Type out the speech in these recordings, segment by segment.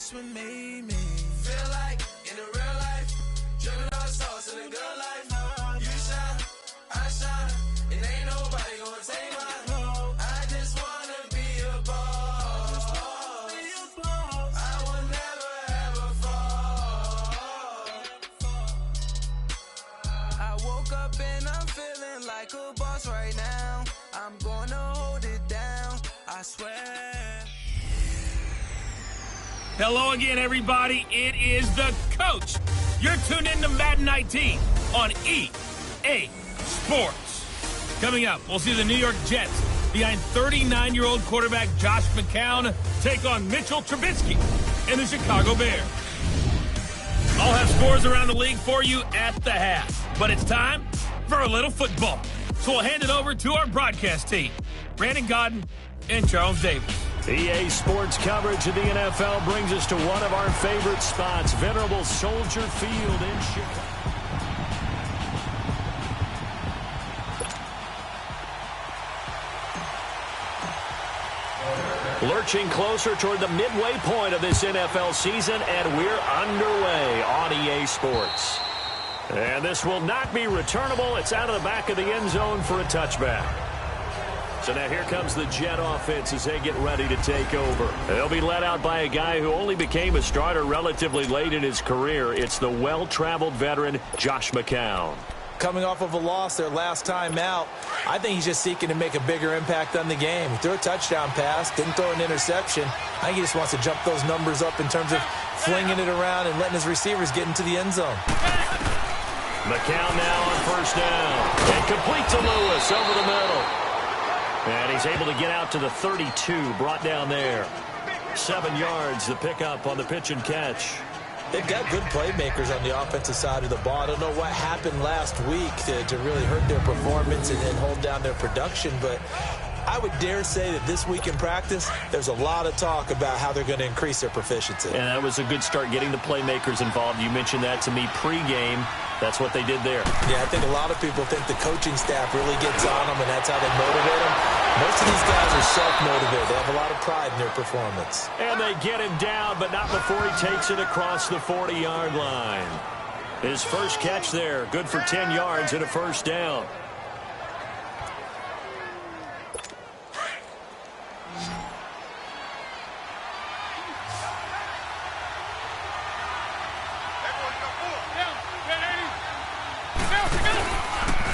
that's what made me feel like in the real life, driven on sauce in the good life. You shine, I shine, it ain't nobody gonna take mine. I just wanna be a boss. I will never ever fall. I woke up and I'm feeling like a boss right now. I'm gonna hold it down, I swear. Hello again, everybody. It is the coach. You're tuned in to Madden 19 on EA Sports. Coming up, we'll see the New York Jets behind 39-year-old quarterback Josh McCown take on Mitchell Trubisky and the Chicago Bears. I'll have scores around the league for you at the half, but it's time for a little football. So we'll hand it over to our broadcast team, Brandon Godden and Charles Davis. EA Sports coverage of the NFL brings us to one of our favorite spots, venerable Soldier Field in Chicago. Lurching closer toward the midway point of this NFL season, and we're underway on EA Sports. And this will not be returnable. It's out of the back of the end zone for a touchback. So now here comes the Jet offense as they get ready to take over. They'll be led out by a guy who only became a starter relatively late in his career. It's the well-traveled veteran, Josh McCown. Coming off of a loss their last time out, I think he's just seeking to make a bigger impact on the game. He threw a touchdown pass, didn't throw an interception. I think he just wants to jump those numbers up in terms of flinging it around and letting his receivers get into the end zone. McCown now on first down. And complete to Lewis over the middle. And he's able to get out to the 32, brought down there. 7 yards, the pickup on the pitch and catch. They've got good playmakers on the offensive side of the ball. I don't know what happened last week to really hurt their performance and hold down their production, but I would dare say that this week in practice, there's a lot of talk about how they're going to increase their proficiency. And that was a good start getting the playmakers involved. You mentioned that to me pregame. That's what they did there. Yeah, I think a lot of people think the coaching staff really gets on them, and that's how they motivate them. Most of these guys are self-motivated. They have a lot of pride in their performance. And they get him down, but not before he takes it across the 40-yard line. His first catch there, good for 10 yards and a first down.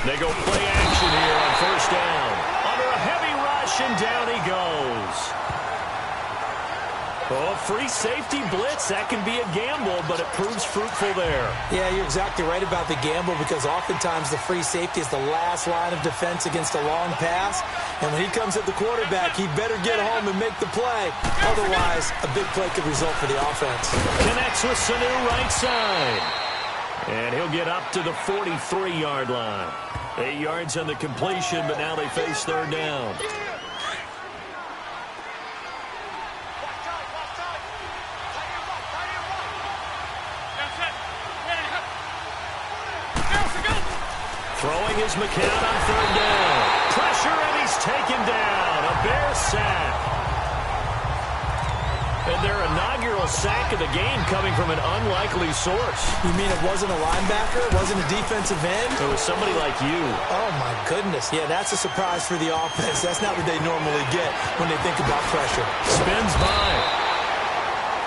They go play action here on first down. Under a heavy rush, and down he goes. Oh, free safety blitz. That can be a gamble, but it proves fruitful there. Yeah, you're exactly right about the gamble, because oftentimes the free safety is the last line of defense against a long pass. And when he comes at the quarterback, he better get home and make the play. Otherwise, a big play could result for the offense. Connects with Sanu right side. And he'll get up to the 43-yard line. 8 yards on the completion, but now they face third down. Throwing is McCown on third down. Pressure, and he's taken down. A Bear sack. And their inaugural sack of the game coming from an unlikely source. You mean it wasn't a linebacker? It wasn't a defensive end? It was somebody like you. Oh, my goodness. Yeah, that's a surprise for the offense. That's not what they normally get when they think about pressure. Spins by.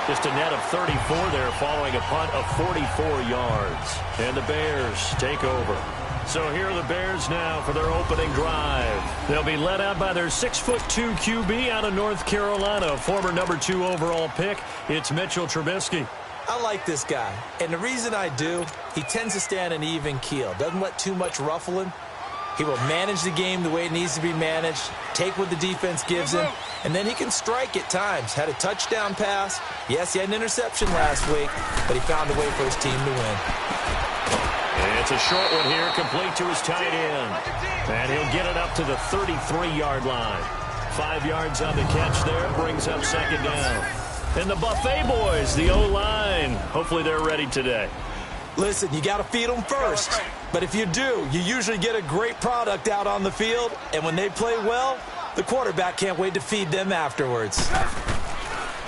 Just a net of 34 there following a punt of 44 yards. And the Bears take over. So here are the Bears now for their opening drive. They'll be led out by their 6'2" QB out of North Carolina, former number 2 overall pick. It's Mitchell Trubisky. I like this guy, and the reason I do, he tends to stay on an even keel. Doesn't let too much ruffle him. He will manage the game the way it needs to be managed, take what the defense gives him, and then he can strike at times. Had a touchdown pass. Yes, he had an interception last week, but he found a way for his team to win. And it's a short one here, complete to his tight end. And he'll get it up to the 33-yard line. 5 yards on the catch there, brings up second down. And the Buffet boys, the O-line, hopefully they're ready today. Listen, you got to feed them first. But if you do, you usually get a great product out on the field. And when they play well, the quarterback can't wait to feed them afterwards.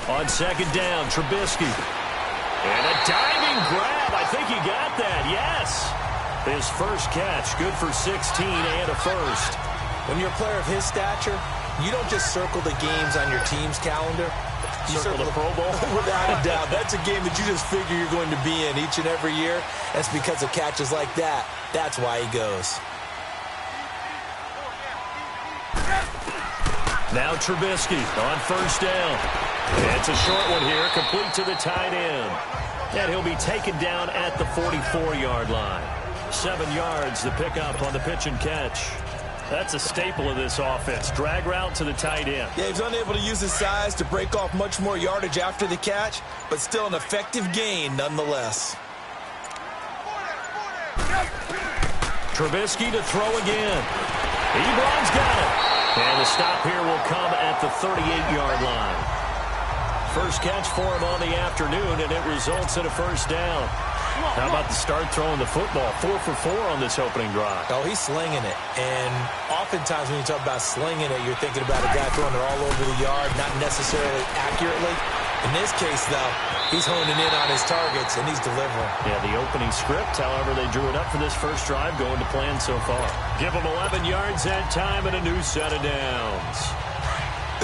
On second down, Trubisky. And a diving grab. I think he got that, yes. His first catch, good for 16 and a first. When you're a player of his stature, you don't just circle the games on your team's calendar. You circle the Pro Bowl? Without a doubt. That's a game that you just figure you're going to be in each and every year. That's because of catches like that. That's why he goes. Now Trubisky on first down. It's a short one here, complete to the tight end. And he'll be taken down at the 44-yard line. 7 yards, the pickup on the pitch and catch. That's a staple of this offense. Drag route to the tight end. Yeah, he's unable to use his size to break off much more yardage after the catch, but still an effective gain nonetheless. Trubisky to throw again. Ebron's got it. And the stop here will come at the 38-yard line. First catch for him on the afternoon, and it results in a first down. How about the start throwing the football? 4 for 4 on this opening drive. Oh, he's slinging it. And oftentimes when you talk about slinging it, you're thinking about a guy throwing it all over the yard, not necessarily accurately. In this case, though, he's honing in on his targets, and he's delivering. Yeah, the opening script, however, they drew it up for this first drive, going to plan so far. Give him 11 yards that time and a new set of downs.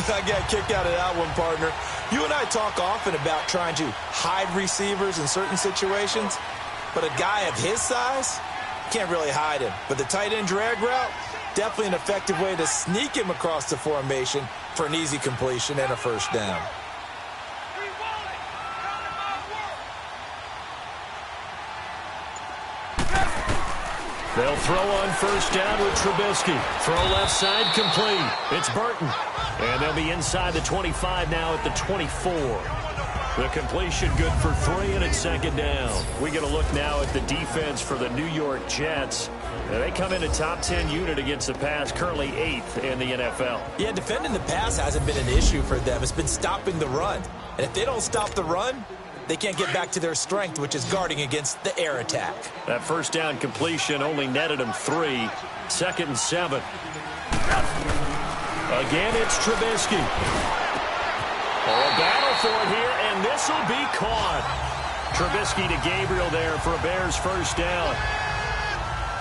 I got kicked out of that one, partner. You and I talk often about trying to hide receivers in certain situations, but a guy of his size, can't really hide him. But the tight end drag route, definitely an effective way to sneak him across the formation for an easy completion and a first down. They'll throw on first down with Trubisky. Throw left side complete. It's Burton. And they'll be inside the 25 now at the 24. The completion good for 3, and it's second down. We get a look now at the defense for the New York Jets. They come in a top 10 unit against the pass, currently 8th in the NFL. Yeah, defending the pass hasn't been an issue for them. It's been stopping the run. And if they don't stop the run, they can't get back to their strength, which is guarding against the air attack. That first down completion only netted them 3. Second and 7. Again, it's Trubisky. Oh, a battle for it here, and this will be caught. Trubisky to Gabriel there for a Bears first down.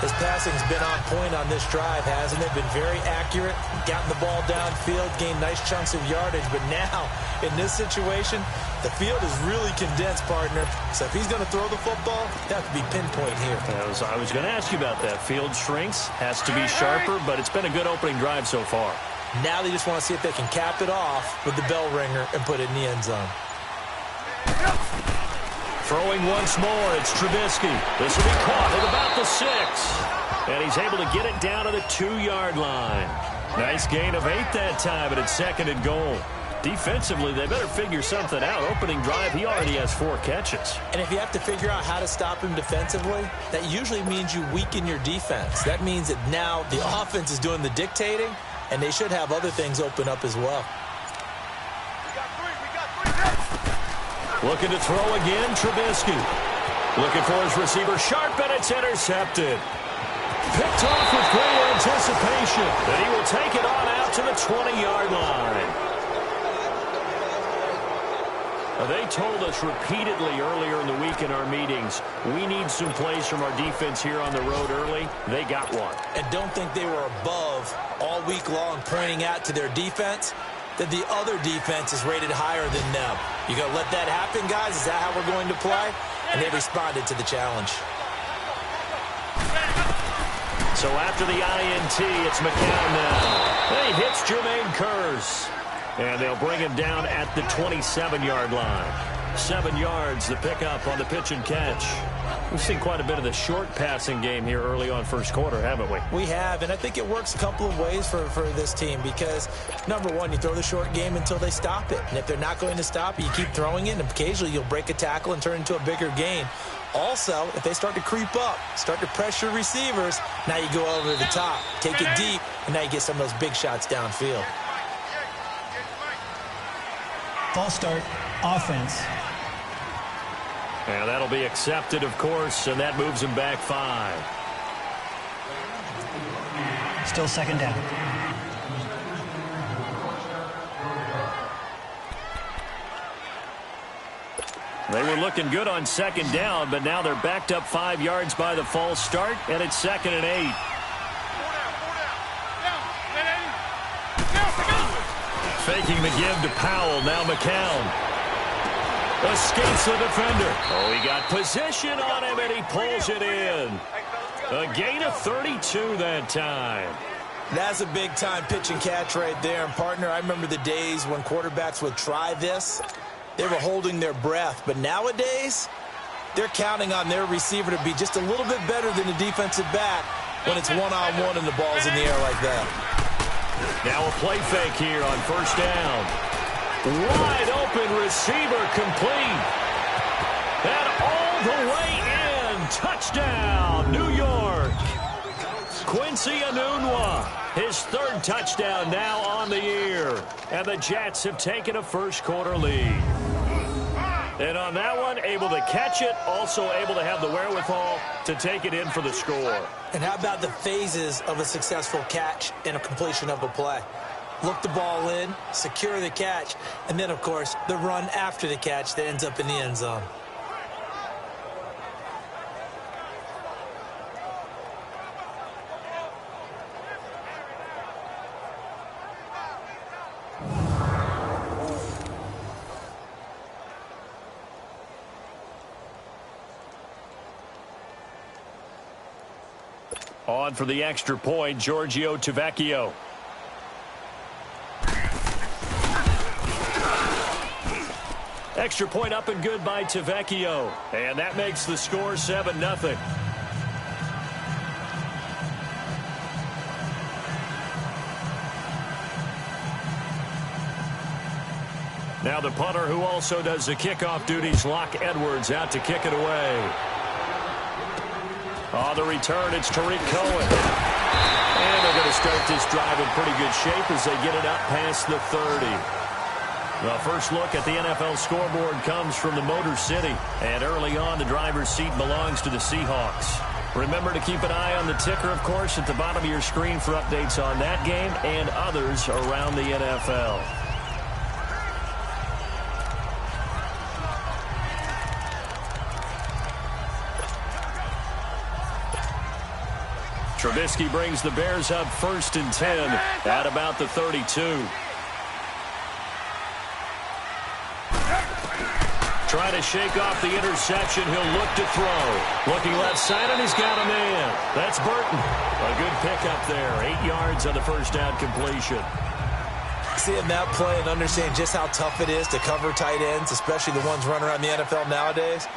His passing's been on point on this drive, hasn't it? Been very accurate, gotten the ball downfield, gained nice chunks of yardage. But now, in this situation, the field is really condensed, partner. So if he's going to throw the football, that could be pinpoint here. I was going to ask you about that. Field shrinks, has to be sharper, but it's been a good opening drive so far. Now they just want to see if they can cap it off with the bell ringer and put it in the end zone. Throwing once more, it's Trubisky. This will be caught at about the 6. And he's able to get it down to the 2-yard line. Nice gain of 8 that time, and it's second and goal. Defensively, they better figure something out. Opening drive, he already has 4 catches. And if you have to figure out how to stop him defensively, that usually means you weaken your defense. That means that now the offense is doing the dictating, and they should have other things open up as well. Looking to throw again, Trubisky. Looking for his receiver, Sharp, and it's intercepted. Picked off with great anticipation. And he will take it on out to the 20-yard line. They told us repeatedly earlier in the week in our meetings, we need some plays from our defense here on the road early. They got one. And don't think they were above all week long pointing out to their defense that the other defense is rated higher than them. You going to let that happen, guys? Is that how we're going to play? And they responded to the challenge. So after the INT, it's McCown now. He hits Jermaine Kearse. And they'll bring him down at the 27-yard line. 7 yards, the pickup on the pitch and catch. We've seen quite a bit of the short passing game here early on first quarter, haven't we? We have, and I think it works a couple of ways for this team because, number one, you throw the short game until they stop it. And if they're not going to stop it, you keep throwing it, and occasionally you'll break a tackle and turn it into a bigger gain. Also, if they start to creep up, start to pressure receivers, now you go over the top, take it deep, and now you get some of those big shots downfield. False start, offense. And that'll be accepted, of course, and that moves him back 5. Still second down. They were looking good on second down, but now they're backed up 5 yards by the false start, and it's 2nd and 8. Faking the give to Powell, now McCown. Escapes the defender. Oh, he got position on him, and he pulls it in. A gain of 32 that time. That's a big-time pitch and catch right there. And, partner, I remember the days when quarterbacks would try this. They were holding their breath. But nowadays, they're counting on their receiver to be just a little bit better than the defensive back when it's one-on-one and the ball's in the air like that. Now a play fake here on first down. Wide open receiver complete. And all the way in. Touchdown, New York. Quincy Enunwa, his 3rd touchdown now on the year. And the Jets have taken a first-quarter lead. And on that one, able to catch it, also able to have the wherewithal to take it in for the score. And how about the phases of a successful catch and a completion of a play? Look the ball in, secure the catch, and then, of course, the run after the catch that ends up in the end zone. On for the extra point, Giorgio Tavecchio. Extra point up and good by Tavecchio. And that makes the score 7-0. Now the punter who also does the kickoff duties, Locke Edwards, out to kick it away. On the return, it's Tariq Cohen. And they're going to start this drive in pretty good shape as they get it up past the 30. The first look at the NFL scoreboard comes from the Motor City. And early on, the driver's seat belongs to the Seahawks. Remember to keep an eye on the ticker, of course, at the bottom of your screen for updates on that game and others around the NFL. Trubisky brings the Bears up 1st and 10 at about the 32. Trying to shake off the interception. He'll look to throw. Looking left side, and he's got a man. That's Burton. A good pickup there. 8 yards on the first down completion. Seeing that play and understanding just how tough it is to cover tight ends, especially the ones running around the NFL nowadays,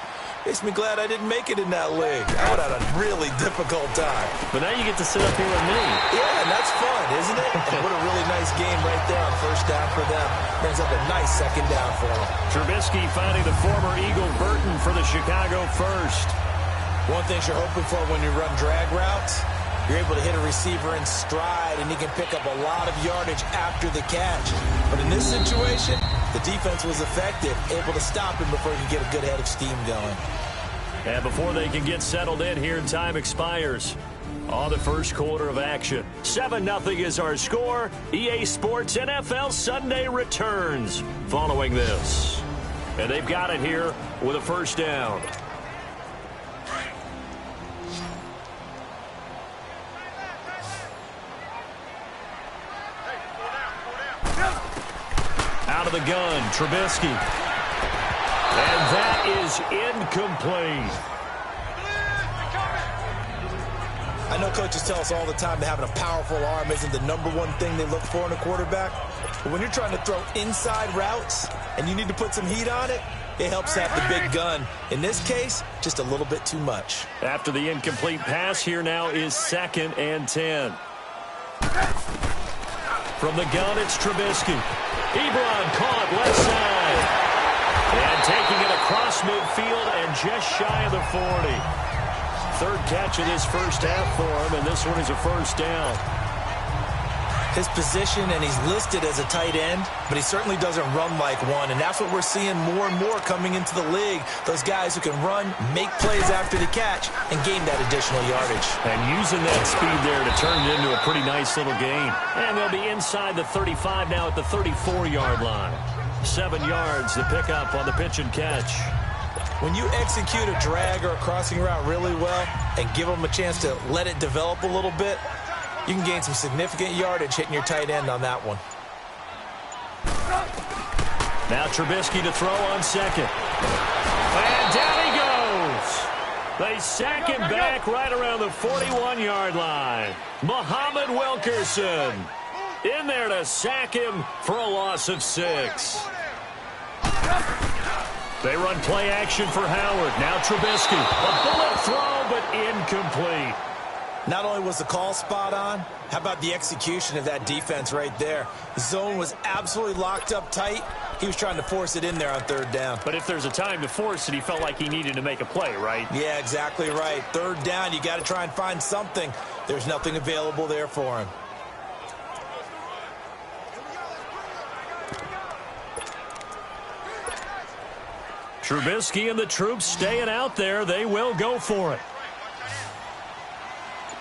makes me glad I didn't make it in that league. I would have had a really difficult time. But now you get to sit up here with me. Yeah, and that's fun, isn't it? And what a really nice game right there on first down for them. Brings up a nice second down for them. Trubisky finding the former Eagle Burton for the Chicago first. One thing you're hoping for when you run drag routes, you're able to hit a receiver in stride, and he can pick up a lot of yardage after the catch. But in this situation, the defense was effective, able to stop him before he could get a good head of steam going. And before they can get settled in here, time expires on the first quarter of action. 7-0 is our score. EA Sports NFL Sunday returns following this. And they've got it here with a first down. Out of the gun, Trubisky. And that is incomplete. I know coaches tell us all the time that having a powerful arm isn't the #1 thing they look for in a quarterback. But when you're trying to throw inside routes and you need to put some heat on it, it helps have the big gun. In this case, just a little bit too much. After the incomplete pass, here now is 2nd and 10. From the gun, it's Trubisky. Ebron caught left side. And taking it across midfield and just shy of the 40. 3rd catch of this first half for him, and this one is a first down. His position, and he's listed as a tight end, but he certainly doesn't run like one, and that's what we're seeing more and more coming into the league. Those guys who can run, make plays after the catch, and gain that additional yardage. And using that speed there to turn it into a pretty nice little gain. And they'll be inside the 35 now at the 34-yard line. 7 yards, the pickup on the pitch and catch. When you execute a drag or a crossing route really well and give them a chance to let it develop a little bit, you can gain some significant yardage hitting your tight end on that one. Now Trubisky to throw on second. And down he goes. They sack him back right around the 41-yard line. Muhammad Wilkerson in there to sack him for a loss of 6. They run play action for Howard. Now Trubisky. A bullet throw, but incomplete. Not only was the call spot on, how about the execution of that defense right there? The zone was absolutely locked up tight. He was trying to force it in there on third down. But if there's a time to force it, he felt like he needed to make a play, right? Yeah, exactly right. Third down, you got to try and find something. There's nothing available there for him. Trubisky and the troops staying out there. They will go for it.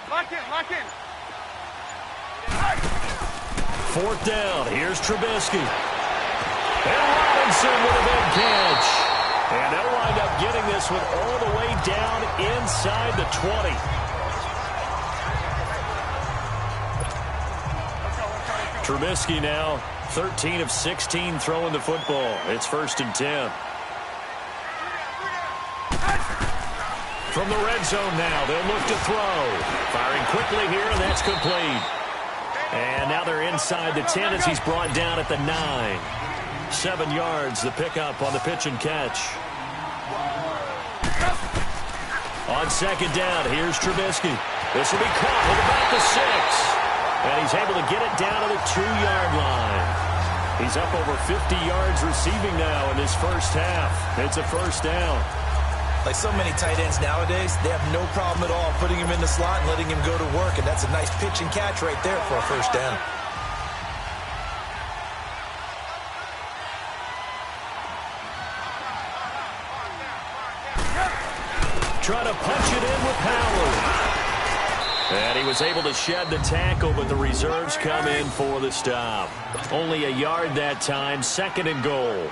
Lock in. Fourth down. Here's Trubisky. And Robinson with a big catch. And they'll wind up getting this one all the way down inside the 20. Trubisky now 13 of 16 throwing the football. It's 1st and 10. From the red zone now, they'll look to throw. Firing quickly here, and that's complete. And now they're inside the 10 as he's brought down at the 9. 7 yards, the pickup on the pitch and catch. On second down, here's Trubisky. This will be caught at about the 6. And he's able to get it down to the 2-yard line. He's up over 50 yards receiving now in this first half. It's a first down. Like so many tight ends nowadays, they have no problem at all putting him in the slot and letting him go to work, and that's a nice pitch and catch right there for a first down. Trying to punch it in with Howard. And he was able to shed the tackle, but the reserves come in for the stop. Only a yard that time, 2nd and goal.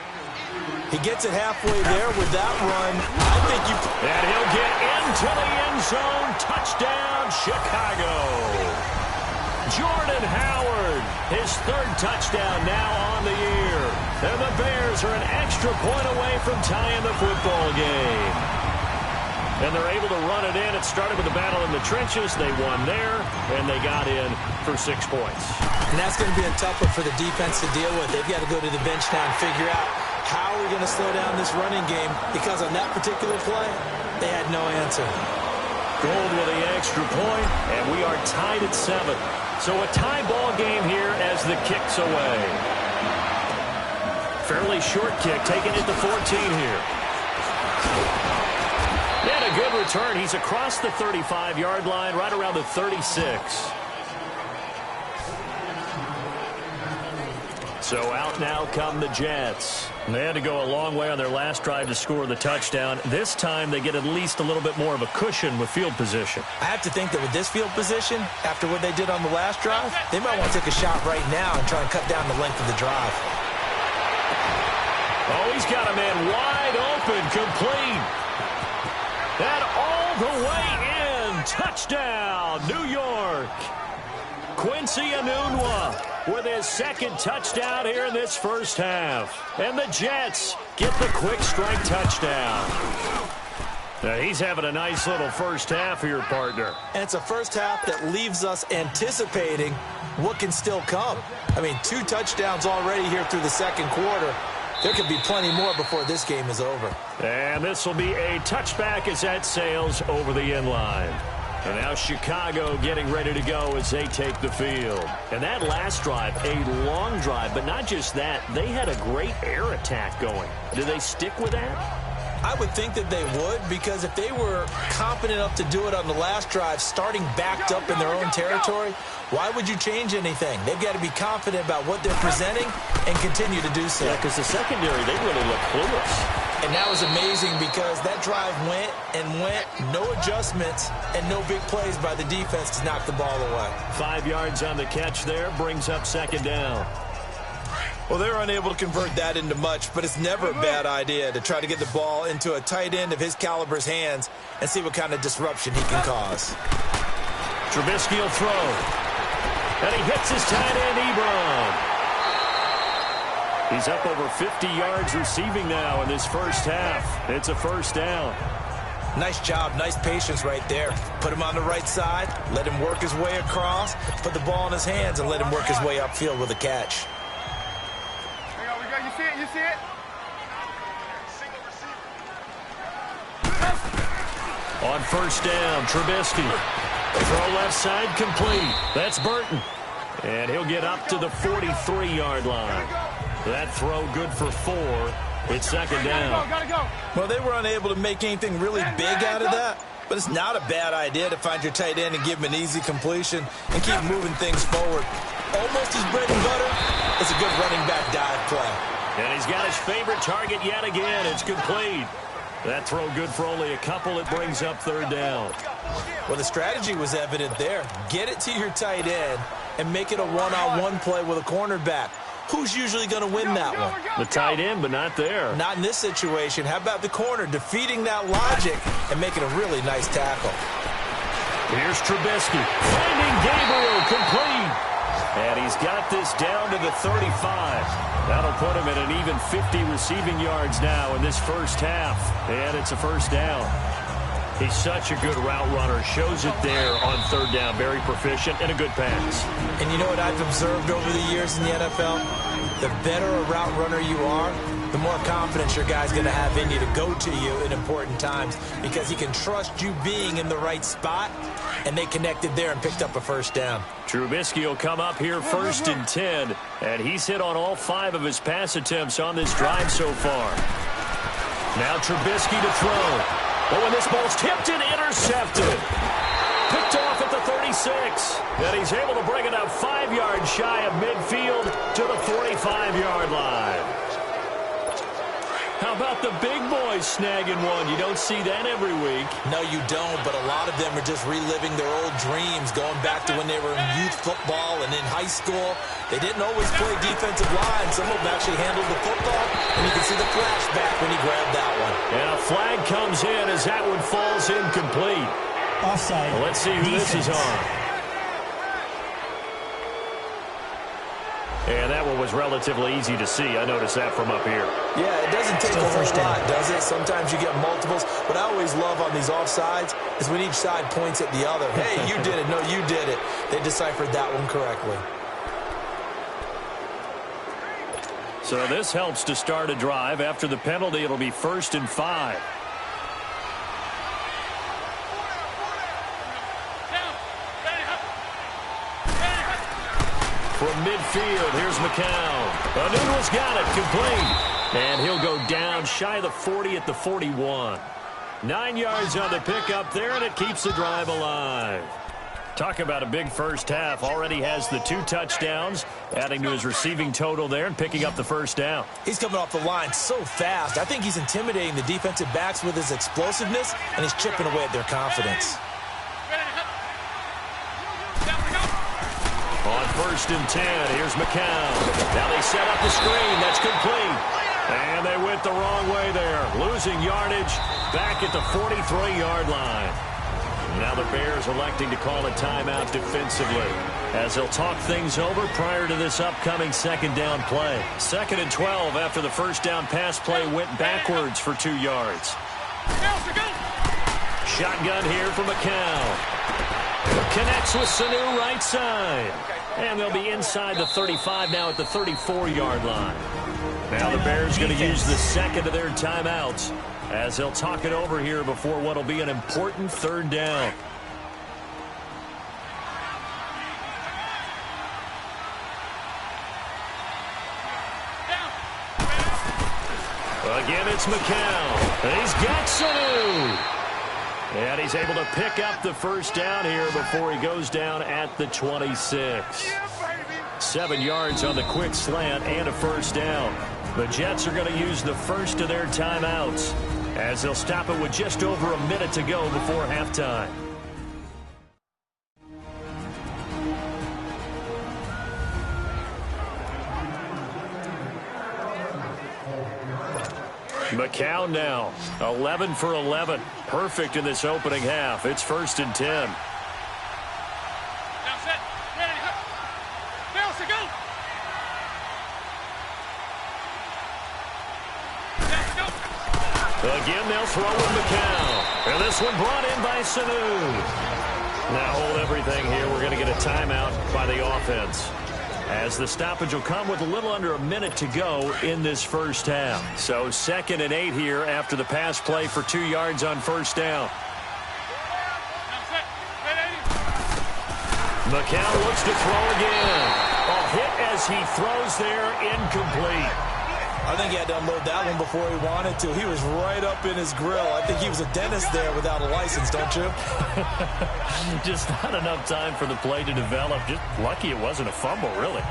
He gets it halfway there with that run. I think you... And he'll get into the end zone. Touchdown, Chicago. Jordan Howard, his 3rd touchdown now on the year. And the Bears are an extra point away from tying the football game. And they're able to run it in. It started with the battle in the trenches. They won there, and they got in for 6 points. And that's going to be a tough one for the defense to deal with. They've got to go to the bench now and figure out how are we going to slow down this running game, because on that particular play, they had no answer. Gold with the extra point, and we are tied at 7. So a tie ball game here as the kick's away. Fairly short kick, taking it to 14 here. And a good return. He's across the 35-yard line, right around the 36. So out now come the Jets. They had to go a long way on their last drive to score the touchdown. This time they get at least a little bit more of a cushion with field position. I have to think that with this field position, after what they did on the last drive, they might want to take a shot right now and try and cut down the length of the drive. Oh, he's got a man wide open, complete. And all the way in. Touchdown, New York. Quincy Enunwa with his 2nd touchdown here in this first half. And the Jets get the quick strike touchdown. Now he's having a nice little first half here, partner. And it's a first half that leaves us anticipating what can still come. I mean, 2 touchdowns already here through the 2nd quarter. There could be plenty more before this game is over. And this will be a touchback as that sails over the end line. And now Chicago getting ready to go as they take the field. And that last drive, a long drive, but not just that. They had a great air attack going. Do they stick with that? I would think that they would, because if they were confident enough to do it on the last drive, starting backed up in their own territory, why would you change anything? They've got to be confident about what they're presenting and continue to do so. Yeah, because the secondary, they really look clueless. And that was amazing because that drive went and went, no adjustments and no big plays by the defense to knock the ball away. 5 yards on the catch there, brings up 2nd down. Well, they were unable to convert that into much, but it's never a bad idea to try to get the ball into a tight end of his caliber's hands and see what kind of disruption he can cause. Trubisky will throw. And he hits his tight end, Ebron. He's up over 50 yards receiving now in this first half. It's a first down. Nice job, nice patience right there. Put him on the right side, let him work his way across, put the ball in his hands, and let him work his way upfield with a catch. You see it? You see it? On first down, Trubisky. Throw left side complete. That's Burton. And he'll get up to the 43-yard line. That throw good for 4. It's second down. Well, they were unable to make anything really big out of that, but it's not a bad idea to find your tight end and give him an easy completion and keep moving things forward. Almost his bread and butter. It's a good running back dive play. And he's got his favorite target yet again. It's complete. That throw good for only a couple. It brings up third down. Well, the strategy was evident there. Get it to your tight end and make it a one-on-one play with a cornerback. Who's usually going to win that one? The tight end, but not there. Not in this situation. How about the corner defeating that logic and making a really nice tackle? Here's Trubisky. Finding Gabriel complete. And he's got this down to the 35. That'll put him at an even 50 receiving yards now in this first half. And it's a first down. He's such a good route runner. Shows it there on third down. Very proficient and a good pass. And you know what I've observed over the years in the NFL? The better a route runner you are, the more confidence your guy's going to have in you to go to you in important times because he can trust you being in the right spot, and they connected there and picked up a first down. Trubisky will come up here first and 10, and he's hit on all 5 of his pass attempts on this drive so far. Now Trubisky to throw. But when this ball's tipped and intercepted. Picked off at the 36. And he's able to bring it up 5 yards shy of midfield to the 45-yard line. How about the big boys snagging one? You don't see that every week. No, you don't, but a lot of them are just reliving their old dreams, going back to when they were in youth football and in high school. They didn't always play defensive line. Some of them actually handled the football, and you can see the flashback when he grabbed that one. And a flag comes in as that one falls incomplete. Offside. Well, let's see who this is on. And that one was relatively easy to see. I noticed that from up here. Yeah, it doesn't take a whole lot, does it? Sometimes you get multiples. What I always love on these offsides is when each side points at the other. Hey, you did it. No, you did it. They deciphered that one correctly. So this helps to start a drive. After the penalty, it'll be 1st and 5. From midfield, here's McCown. Anuno's got it, complete. And he'll go down shy of the 40 at the 41. 9 yards on the pickup there, and it keeps the drive alive. Talk about a big first half. Already has the 2 touchdowns, adding to his receiving total there and picking up the first down. He's coming off the line so fast. I think he's intimidating the defensive backs with his explosiveness, and he's chipping away at their confidence. On 1st and 10, here's McCown. Now they set up the screen. That's complete. And they went the wrong way there. Losing yardage back at the 43-yard line. Now the Bears electing to call a timeout defensively as they'll talk things over prior to this upcoming second down play. 2nd and 12 after the first down pass play went backwards for 2 yards. Shotgun here for McCown. Connects with Sanu right side. And they'll be inside the 35 now at the 34-yard line. Now the Bears going to use the second of their timeouts as they'll talk it over here before what will be an important third down. Again, it's McCown. He's got Sanu. And he's able to pick up the first down here before he goes down at the 26. 7 yards on the quick slant and a first down. The Jets are going to use the first of their timeouts as they'll stop it with just over a minute to go before halftime. McCown now, 11 for 11. Perfect in this opening half. It's 1st and 10. Now set. Ready. Bounce to go. Let's go. Again, they'll throw with McCown. And this one brought in by Sanu. Now hold everything here. We're going to get a timeout by the offense, as the stoppage will come with a little under a minute to go in this first half. So 2nd and 8 here after the pass play for 2 yards on first down. McCown looks to throw again. A hit as he throws there, incomplete. I think he had to unload that one before he wanted to. He was right up in his grill. I think he was a dentist there without a license, don't you? Just not enough time for the play to develop. Just lucky it wasn't a fumble, really.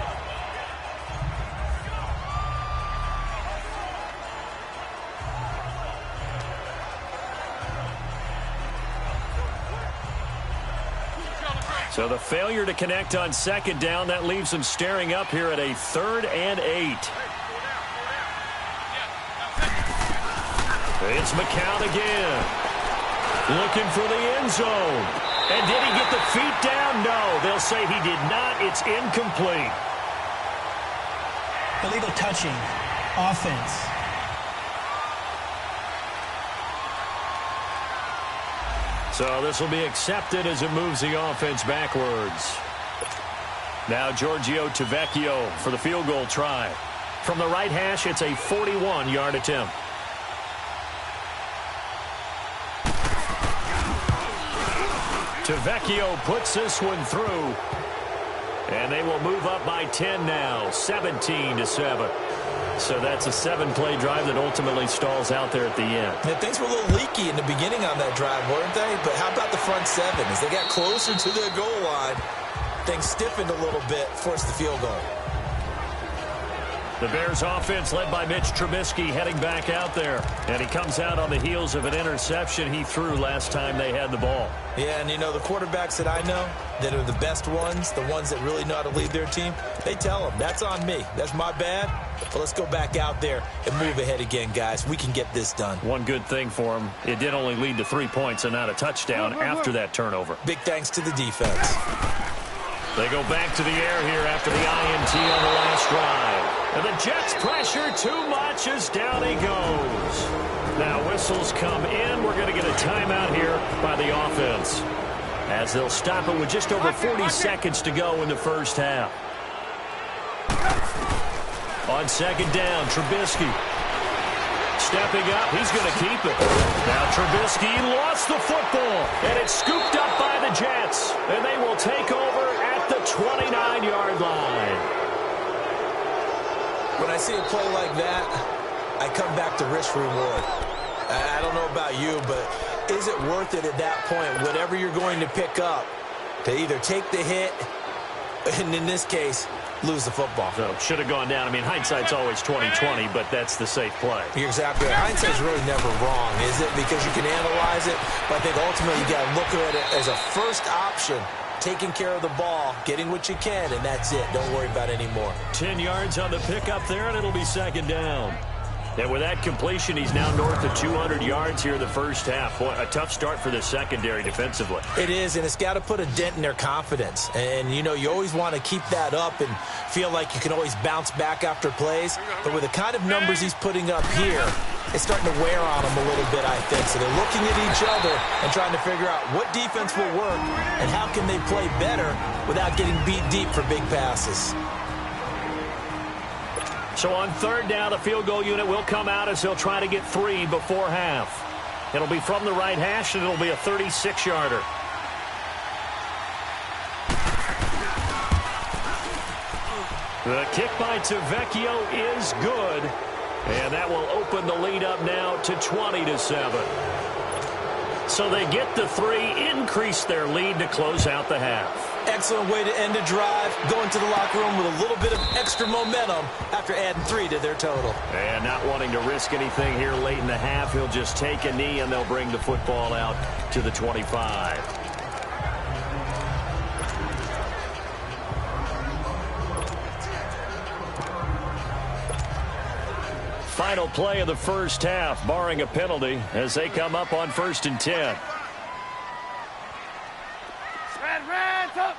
So the failure to connect on 2nd down, that leaves them staring up here at a 3rd and 8. It's McCown again. Looking for the end zone. And did he get the feet down? No, they'll say he did not. It's incomplete. Illegal touching. Offense. So this will be accepted as it moves the offense backwards. Now Giorgio Tavecchio for the field goal try. From the right hash, it's a 41-yard attempt. Tavecchio puts this one through. And they will move up by 10 now, 17-7. So that's a 7-play drive that ultimately stalls out there at the end. Yeah, things were a little leaky in the beginning on that drive, weren't they? But how about the front 7? As they got closer to their goal line, things stiffened a little bit, forced the field goal. The Bears offense led by Mitch Trubisky heading back out there. And he comes out on the heels of an interception he threw last time they had the ball. Yeah, and you know, the quarterbacks that I know that are the best ones, the ones that really know how to lead their team, they tell them, that's on me. That's my bad. But let's go back out there and move ahead again, guys. We can get this done. One good thing for him, it did only lead to 3 points and not a touchdown after that turnover. Big thanks to the defense. They go back to the air here after the INT on the last drive. And the Jets pressure too much as down he goes. Now whistles come in. We're going to get a timeout here by the offense, as they'll stop it with just over 40 seconds to go in the first half. On 2nd down, Trubisky. Stepping up, he's going to keep it. Now Trubisky lost the football, and it's scooped up by the Jets. And they will take over at the 29-yard line. When I see a play like that, I come back to risk reward. I don't know about you, but is it worth it at that point, whatever you're going to pick up, to either take the hit, and in this case, lose the football? So should have gone down. I mean, hindsight's always 20/20, but that's the safe play. You're exactly right. Hindsight's really never wrong, is it? Because you can analyze it, but I think ultimately you got to look at it as a first option. Taking care of the ball, getting what you can, and that's it. Don't worry about it anymore. 10 yards on the pickup there, and it'll be 2nd down. And with that completion, he's now north of 200 yards here in the first half. Boy, a tough start for the secondary defensively. It is, and it's got to put a dent in their confidence. And, you know, you always want to keep that up and feel like you can always bounce back after plays. But with the kind of numbers he's putting up here, it's starting to wear on them a little bit, I think. So they're looking at each other and trying to figure out what defense will work and how can they play better without getting beat deep for big passes. So on 3rd down, the field goal unit will come out as they'll try to get 3 before half. It'll be from the right hash, and it'll be a 36-yarder. The kick by Tavecchio is good. And that will open the lead up now to 20-7. So they get the 3, increase their lead to close out the half. Excellent way to end a drive, going to the locker room with a little bit of extra momentum after adding 3 to their total. And not wanting to risk anything here late in the half, he'll just take a knee and they'll bring the football out to the 25. final play of the first half, barring a penalty, as they come up on 1st and 10. Red, up.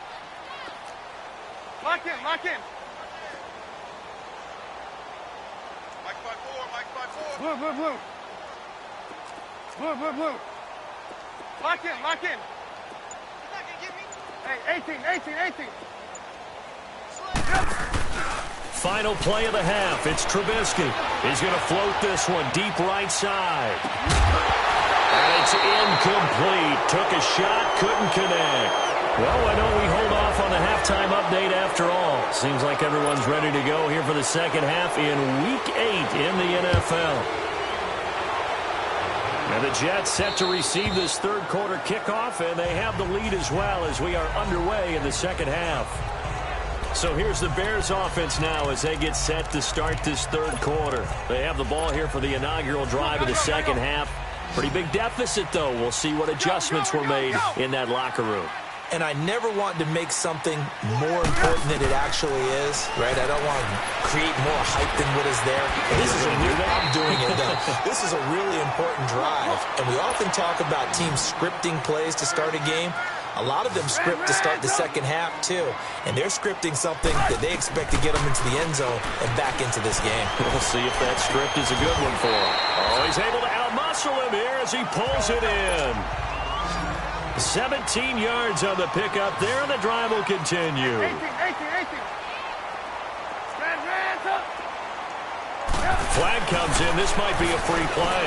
Lock in. Mike 5-4. Blue. Lock in. Hey, 18. Final play of the half. It's Trubisky. He's going to float this one deep right side. And it's incomplete. Took a shot, couldn't connect. Well, why don't we hold off on the halftime update after all? Seems like everyone's ready to go here for the second half in Week 8 in the NFL. And the Jets set to receive this third quarter kickoff, and they have the lead as well as we are underway in the second half. So here's the Bears offense now as they get set to start this third quarter. They have the ball here for the inaugural drive of the second half. Pretty big deficit, though. We'll see what adjustments were made in that locker room. And I never want to make something more important than it actually is, right? I don't want to create more hype than what is there. I'm doing it, though. This is a really important drive. And we often talk about teams scripting plays to start a game. A lot of them script to start the second half, too. And they're scripting something that they expect to get them into the end zone and back into this game. We'll see if that script is a good one for him. Oh, he's able to outmuscle him here as he pulls it in. 17 yards on the pickup there, and the drive will continue. 18. Flag comes in. This might be a free play.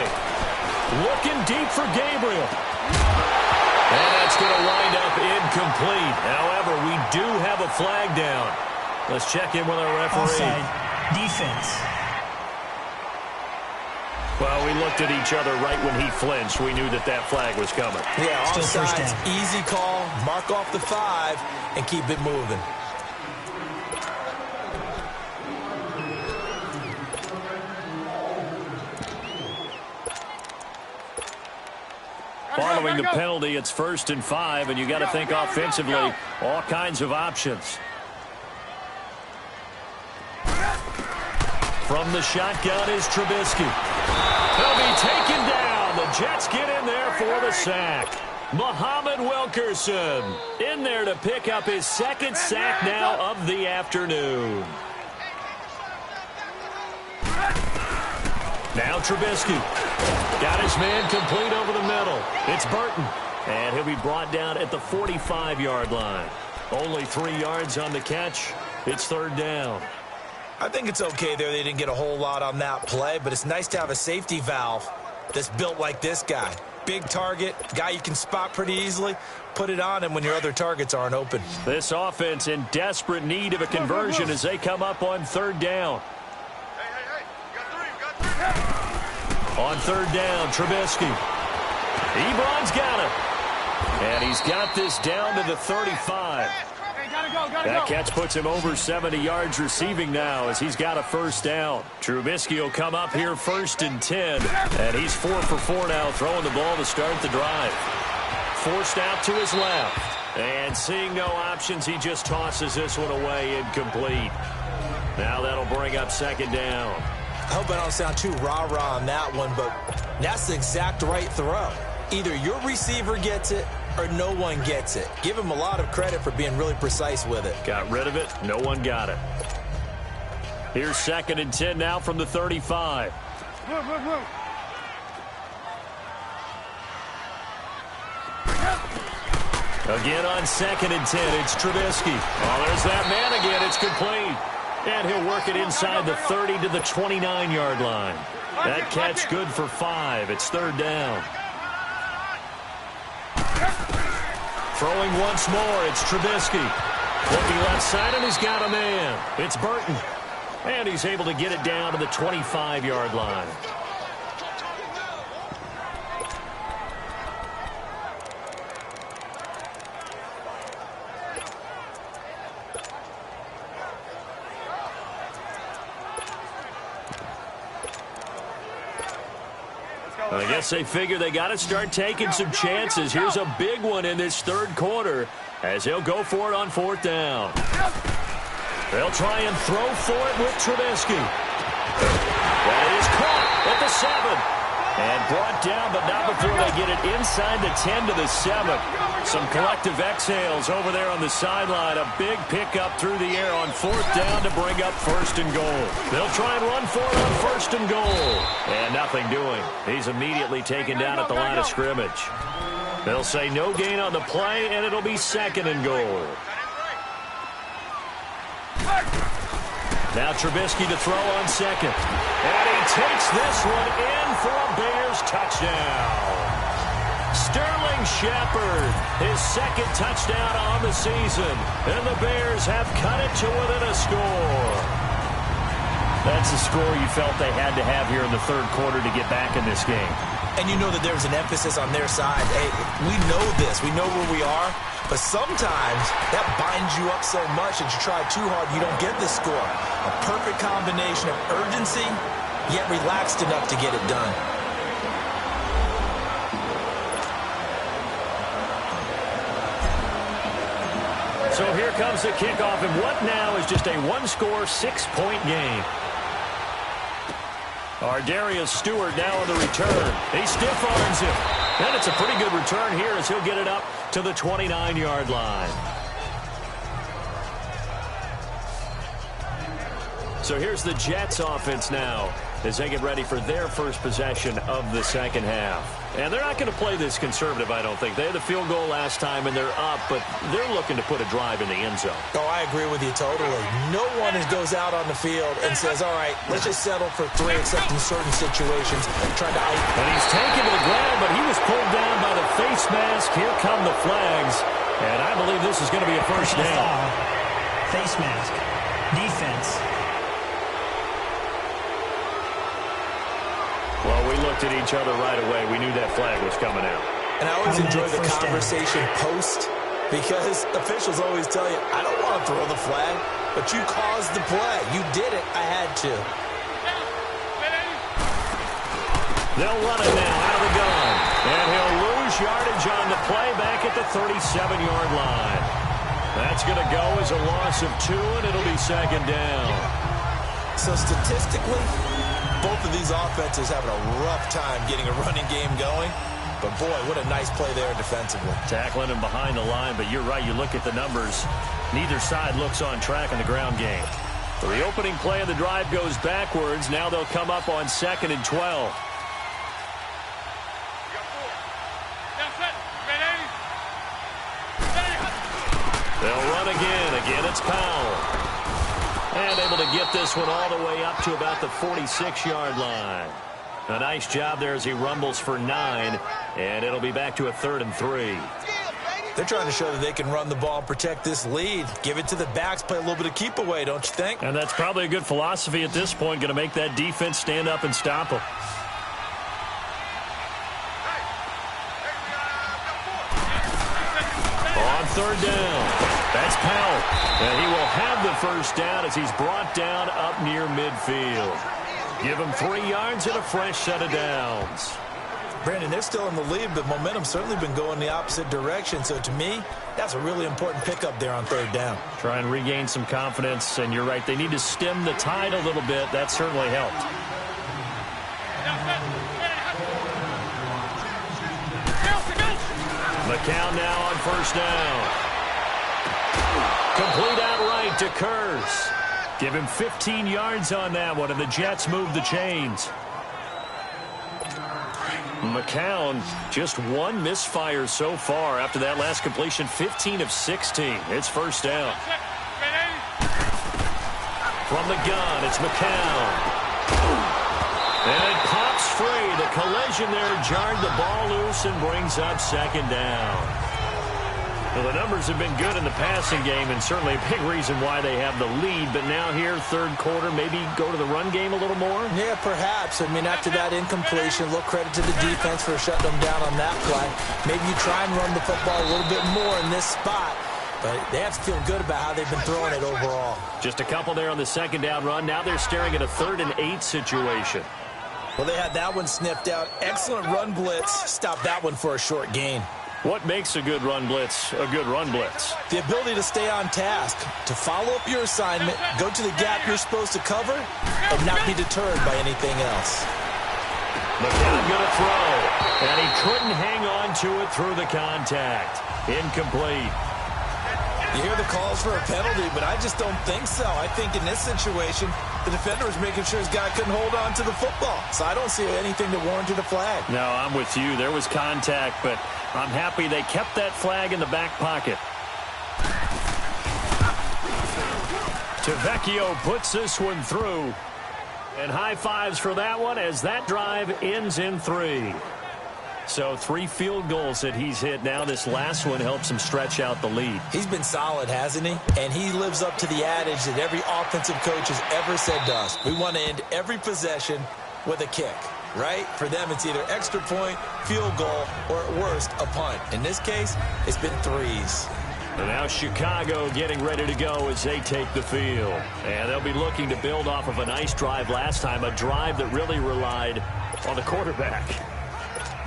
Looking deep for Gabriel. And that's going to wind up incomplete. However, we do have a flag down. Let's check in with our referee. Offside. Defense. Well, we looked at each other right when he flinched. We knew that flag was coming. Yeah, Still first offsides, down. easy call, mark off the 5, and keep it moving. Following the penalty, it's 1st and 5, and you got to think offensively, all kinds of options. From the shotgun is Trubisky. He'll be taken down. The Jets get in there for the sack. Muhammad Wilkerson in there to pick up his second sack now of the afternoon. Now Trubisky. Got his man complete over the middle. It's Burton. And he'll be brought down at the 45-yard line. Only 3 yards on the catch. It's 3rd down. I think it's okay there. They didn't get a whole lot on that play, but it's nice to have a safety valve that's built like this guy. Big target, guy you can spot pretty easily. Put it on him when your other targets aren't open. This offense in desperate need of a conversion as they come up on 3rd down. Hey. You got three. On 3rd down, Trubisky. Ebron's got it. And he's got this down to the 35. That catch puts him over 70 yards receiving now as he's got a 1st down. Trubisky will come up here 1st and 10. And he's 4 for 4 now, throwing the ball to start the drive. Forced out to his left. And seeing no options, he just tosses this one away incomplete. Now that'll bring up 2nd down. I hope I don't sound too rah-rah on that one, but that's the exact right throw. Either your receiver gets it or no one gets it. Give him a lot of credit for being really precise with it. Got rid of it. No one got it. Here's 2nd and 10 now from the 35. Again on 2nd and 10, it's Trubisky. Oh, there's that man again. It's complete. And he'll work it inside the 30 to the 29-yard line. That catch good for 5. It's 3rd down. Throwing once more, it's Trubisky. Looking left side, and he's got a man. It's Burton. And he's able to get it down to the 25-yard line. I guess they figure they got to start taking some chances. Here's a big one in this 3rd quarter as he'll go for it on 4th down. They'll try and throw for it with Trubisky. That is caught at the 7. And brought down, but not before they get it inside the 10 to the 7. Some collective exhales over there on the sideline. A big pickup through the air on 4th down to bring up 1st and goal. They'll try and run for it on 1st and goal. And nothing doing. He's immediately taken down at the line of scrimmage. They'll say no gain on the play, and it'll be 2nd and goal. Now Trubisky to throw on 2nd. And he takes this one in for a Bears touchdown. Sterling Shepard, his 2nd touchdown on the season. And the Bears have cut it to within a score. That's the score you felt they had to have here in the 3rd quarter to get back in this game. And you know that there was an emphasis on their side. Hey, we know this. We know where we are. But sometimes that binds you up so much that you try too hard, you don't get the score. A perfect combination of urgency, yet relaxed enough to get it done. So here comes the kickoff, and what now is just a one-score, 6-point game. Darius Stewart now on the return. He stiff-arms him. And it's a pretty good return here as he'll get it up to the 29-yard line. So here's the Jets offense now as they get ready for their first possession of the 2nd half. And they're not going to play this conservative, I don't think. They had the field goal last time, and they're up, but they're looking to put a drive in the end zone. Oh, I agree with you totally. No one goes out on the field and says, all right, let's just settle for 3, except in certain situations. And he's taken to the ground, but he was pulled down by the face mask. Here come the flags, and I believe this is going to be a first down. Face mask. Defense. Well, we looked at each other right away. We knew that flag was coming out. And I always enjoy the conversation post, because officials always tell you, I don't want to throw the flag, but you caused the play. You did it. I had to. They'll run it now out of the gun. And he'll lose yardage on the play back at the 37-yard line. That's going to go as a loss of 2, and it'll be 2nd down. So statistically, both of these offenses having a rough time getting a running game going. But, boy, what a nice play there defensively. Tackling him behind the line, but you're right. You look at the numbers. Neither side looks on track in the ground game. So the opening play of the drive goes backwards. Now they'll come up on 2nd and 12. They'll run again. Again, it's Powell. And able to get this one all the way up to about the 46-yard line. A nice job there as he rumbles for 9, and it'll be back to a 3rd and 3. They're trying to show that they can run the ball and protect this lead. Give it to the backs, play a little bit of keep away, don't you think? And that's probably a good philosophy at this point, going to make that defense stand up and stop them. On 3rd down. That's Powell. And he will have the first down as he's brought down up near midfield. Give him 3 yards and a fresh set of downs. Brandon, they're still in the lead, but momentum's certainly been going the opposite direction. So to me, that's a really important pickup there on 3rd down. Try and regain some confidence, and you're right. They need to stem the tide a little bit. That certainly helped. McCown now on 1st down. Complete outright to Kurz. Give him 15 yards on that one, and the Jets move the chains. McCown, just 1 misfire so far after that last completion, 15 of 16. It's 1st down. From the gun, it's McCown. And it pops free. The collision there jarred the ball loose and brings up 2nd down. Well, the numbers have been good in the passing game, and certainly a big reason why they have the lead. But now here, 3rd quarter, maybe go to the run game a little more? Yeah, perhaps. I mean, after that incompletion, a little credit to the defense for shutting them down on that play. Maybe you try and run the football a little bit more in this spot. But they have to feel good about how they've been throwing it overall. Just a couple there on the 2nd down run. Now they're staring at a 3rd and 8 situation. Well, they had that one sniffed out. Excellent run blitz. Stop that one for a short gain. What makes a good run blitz a good run blitz? The ability to stay on task, to follow up your assignment, go to the gap you're supposed to cover, and not be deterred by anything else. McCown going to throw, and he couldn't hang on to it through the contact. Incomplete. You hear the calls for a penalty, but I just don't think so. I think in this situation, the defender was making sure his guy couldn't hold on to the football. So I don't see anything that warranted a flag. No, I'm with you. There was contact, but I'm happy they kept that flag in the back pocket. Tavecchio puts this one through. And high fives for that one as that drive ends in 3. So 3 field goals that he's hit now. This last one helps him stretch out the lead. He's been solid, hasn't he? And he lives up to the adage that every offensive coach has ever said to us. We want to end every possession with a kick, right? For them, it's either extra point, field goal, or at worst, a punt. In this case, it's been 3s. And now Chicago getting ready to go as they take the field. And they'll be looking to build off of a nice drive last time, a drive that really relied on the quarterback.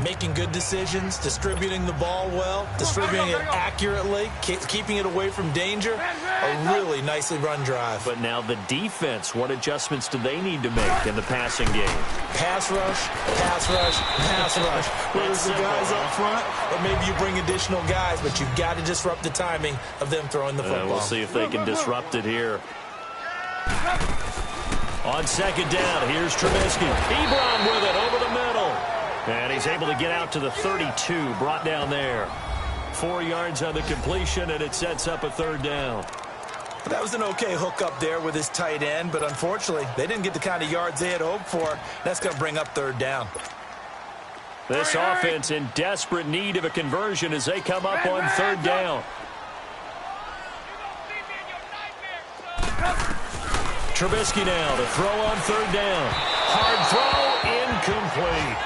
Making good decisions, distributing the ball well, distributing it accurately, keeping it away from danger. A really nicely run drive. But now the defense, what adjustments do they need to make in the passing game? Pass rush, pass rush, pass rush. Whether it's the guys up front or maybe you bring additional guys, but you've got to disrupt the timing of them throwing the football. We'll see if they can disrupt it here. On second down, here's Trubisky. Ebron with it over the middle. And he's able to get out to the 32, brought down there. 4 yards on the completion, and it sets up a 3rd down. That was an okay hook up there with his tight end, but unfortunately, they didn't get the kind of yards they had hoped for. That's going to bring up 3rd down. This offense in desperate need of a conversion as they come up on 3rd down. Trubisky now to throw on 3rd down. Hard throw, incomplete.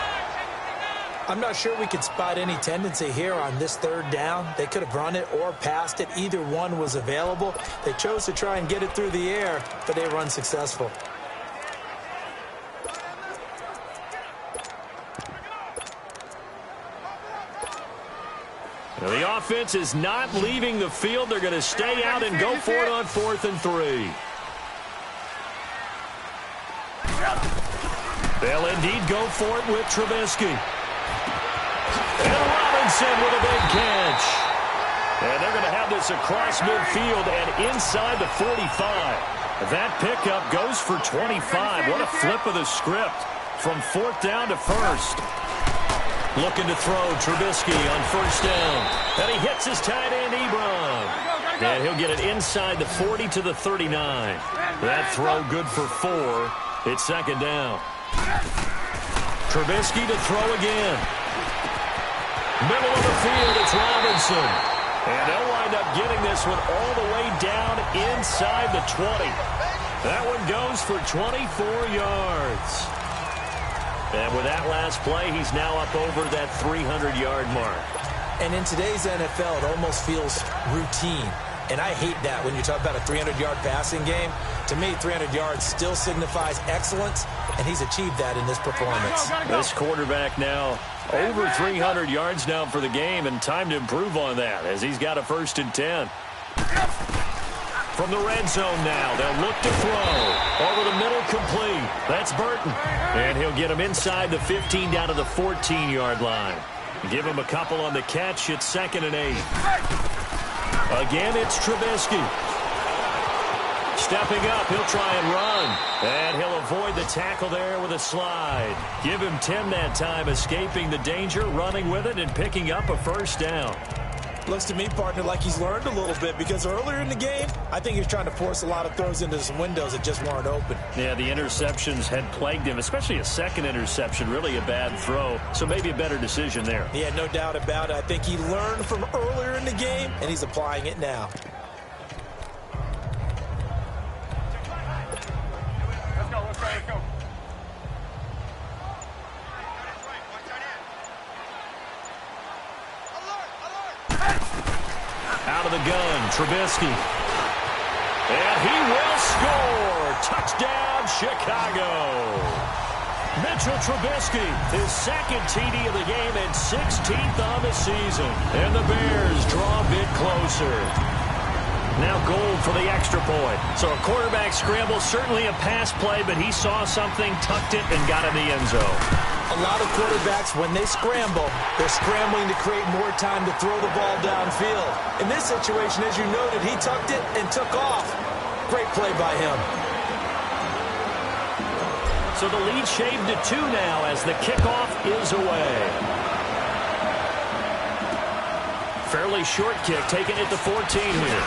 I'm not sure we could spot any tendency here on this 3rd down. They could have run it or passed it. Either one was available. They chose to try and get it through the air, but they were unsuccessful. Now the offense is not leaving the field. They're going to stay out and go for it on 4th and 3. They'll indeed go for it with Trubisky. And Robinson with a big catch. And they're going to have this across midfield and inside the 45. That pickup goes for 25. What a flip of the script from 4th down to 1st. Looking to throw Trubisky on 1st down. And he hits his tight end, Ebron. And he'll get it inside the 40 to the 39. That throw good for 4. It's 2nd down. Trubisky to throw again. Middle of the field, it's Robinson. And they'll wind up getting this one all the way down inside the 20. That one goes for 24 yards. And with that last play, he's now up over that 300-yard mark. And in today's NFL, it almost feels routine. And I hate that when you talk about a 300-yard passing game. To me, 300 yards still signifies excellence, and he's achieved that in this performance. This quarterback now over 300 yards now for the game, and time to improve on that as he's got a 1st and 10. From the red zone now, they'll look to throw. Over the middle, complete. That's Burton. And he'll get him inside the 15 down to the 14-yard line. Give him a couple on the catch. It's 2nd and 8. Again, it's Trubisky. Stepping up, he'll try and run. And he'll avoid the tackle there with a slide. Give him 10 that time, escaping the danger, running with it, and picking up a 1st down. Looks to me, partner, like he's learned a little bit, because earlier in the game, I think he was trying to force a lot of throws into some windows that just weren't open. Yeah, the interceptions had plagued him, especially a 2nd interception, really a bad throw. So maybe a better decision there. Yeah, no doubt about it. I think he learned from earlier in the game, and he's applying it now. Let's go. Out of the gun, Trubisky. And he will score. Touchdown, Chicago. Mitchell Trubisky, his second TD of the game and 16th on the season. And the Bears draw a bit closer. Now Gold for the extra point. So a quarterback scramble, certainly a pass play, but he saw something, tucked it, and got in the end zone. A lot of quarterbacks, when they scramble, they're scrambling to create more time to throw the ball downfield. In this situation, as you noted, he tucked it and took off. Great play by him. So the lead shaved to 2 now as the kickoff is away. Fairly short kick, taking it to 14 here.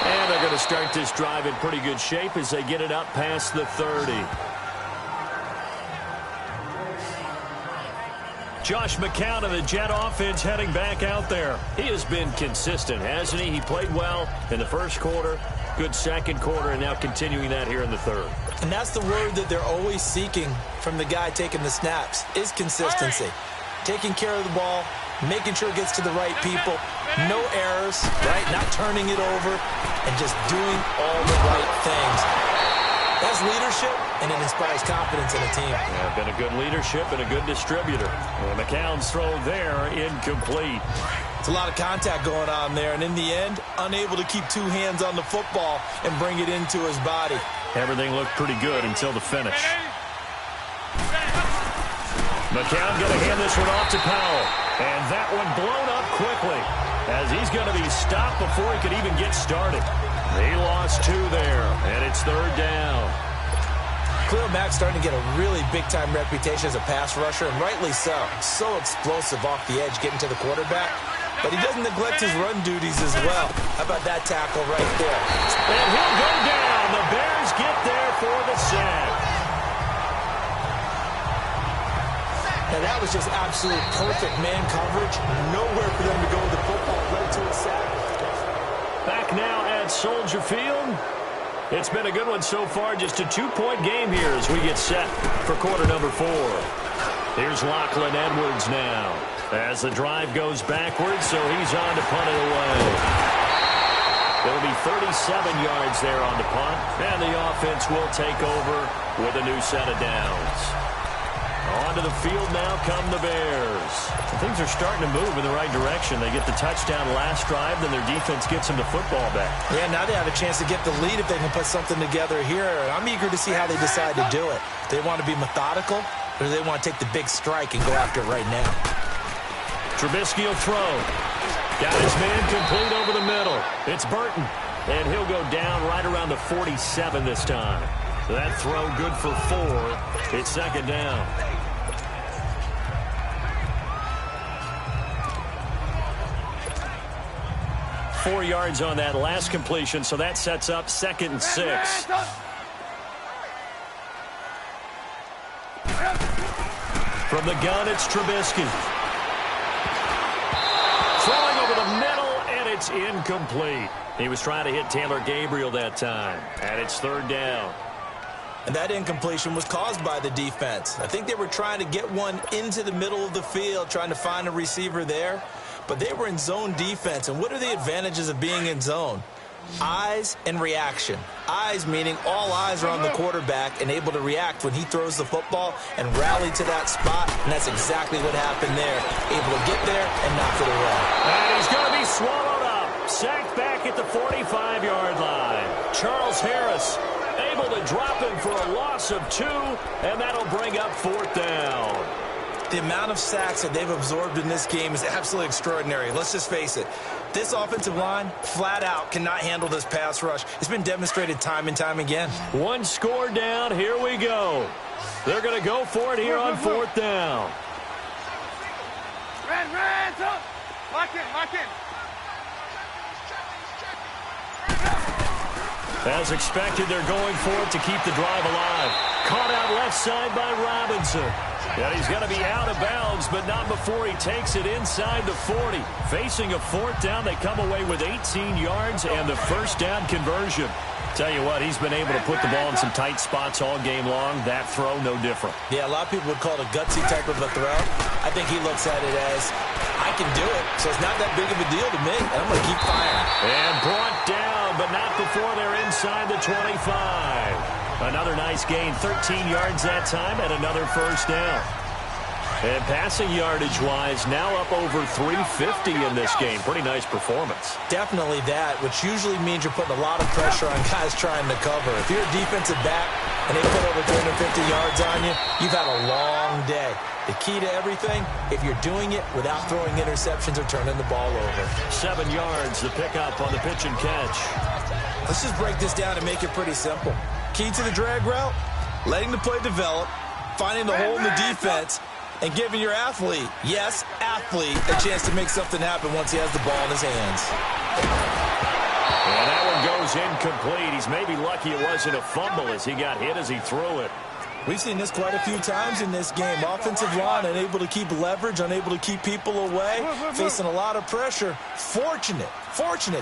And they're going to start this drive in pretty good shape as they get it up past the 30. Josh McCown of the Jet offense heading back out there. He has been consistent, hasn't he? He played well in the first quarter, good second quarter, and now continuing that here in the third. And that's the word that they're always seeking from the guy taking the snaps, is consistency. Taking care of the ball, making sure it gets to the right people, no errors, right? Not turning it over, and just doing all the right things. That's leadership, and it inspires confidence in a team. Yeah, been a good leadership and a good distributor. And McCown's throw there, incomplete. It's a lot of contact going on there, and in the end, unable to keep 2 hands on the football and bring it into his body. Everything looked pretty good until the finish. McCown going to hand this one off to Powell. And that one blown up quickly as he's going to be stopped before he could even get started. He lost 2 there, and it's third down. Khalil Mack's starting to get a really big-time reputation as a pass rusher, and rightly so. So explosive off the edge, getting to the quarterback. But he doesn't neglect his run duties as well. How about that tackle right there? And he'll go down. The Bears get there for the sack. And that was just absolute perfect man coverage. Nowhere for them to go with the football. Led to a sack. Back now at Soldier Field. It's been a good one so far. Just a 2-point game here as we get set for quarter number 4. Here's Lachlan Edwards now as the drive goes backwards, so he's on to punt it away. It'll be 37 yards there on the punt, and the offense will take over with a new set of downs. Onto the field now come the Bears. Things are starting to move in the right direction. They get the touchdown last drive, then their defense gets them the football back. Yeah, now they have a chance to get the lead if they can put something together here. And I'm eager to see how they decide to do it. Do they want to be methodical, or do they want to take the big strike and go after it right now? Trubisky will throw. Got his man complete over the middle. It's Burton, and he'll go down right around the 47 this time. That throw good for 4. It's second down. Four yards on that last completion, so that sets up 2nd and 6. From the gun, it's Trubisky. Throwing over the middle, and it's incomplete. He was trying to hit Taylor Gabriel that time, and it's third down. And that incompletion was caused by the defense. I think they were trying to get one into the middle of the field, trying to find a receiver there. But they were in zone defense. And what are the advantages of being in zone? Eyes and reaction. Eyes meaning all eyes are on the quarterback and able to react when he throws the football and rally to that spot. And that's exactly what happened there. Able to get there and knock it away. And he's going to be swallowed up. Sacked back at the 45-yard line. Charles Harris able to drop him for a loss of 2, and that'll bring up 4th down. The amount of sacks that they've absorbed in this game is absolutely extraordinary. Let's just face it. This offensive line, flat out, cannot handle this pass rush. It's been demonstrated time and time again. 1 score down. Here we go. They're going to go for it here on 4th down. Red, up. Lock in. As expected, they're going for it to keep the drive alive. Caught out left side by Robinson. Yeah, he's going to be out of bounds, but not before he takes it inside the 40. Facing a 4th down, they come away with 18 yards and the first down conversion. Tell you what, he's been able to put the ball in some tight spots all game long. That throw, no different. Yeah, a lot of people would call it a gutsy type of a throw. I think he looks at it as, I can do it, so it's not that big of a deal to me, and I'm going to keep firing. And brought down, but not before they're inside the 25. Another nice gain, 13 yards that time, and another first down. And passing yardage-wise, now up over 350 in this game. Pretty nice performance. Definitely that, which usually means you're putting a lot of pressure on guys trying to cover. If you're a defensive back and they put over 350 yards on you, you've had a long day. The key to everything, if you're doing it without throwing interceptions or turning the ball over. 7 yards, the pickup on the pitch and catch. Let's just break this down and make it pretty simple. Key to the drag route, letting the play develop, finding the hole in the defense, and giving your athlete, yes, athlete, a chance to make something happen once he has the ball in his hands. And that one goes incomplete. He's maybe lucky it wasn't a fumble as he got hit as he threw it. We've seen this quite a few times in this game. Offensive line unable to keep leverage, unable to keep people away, facing a lot of pressure. Fortunate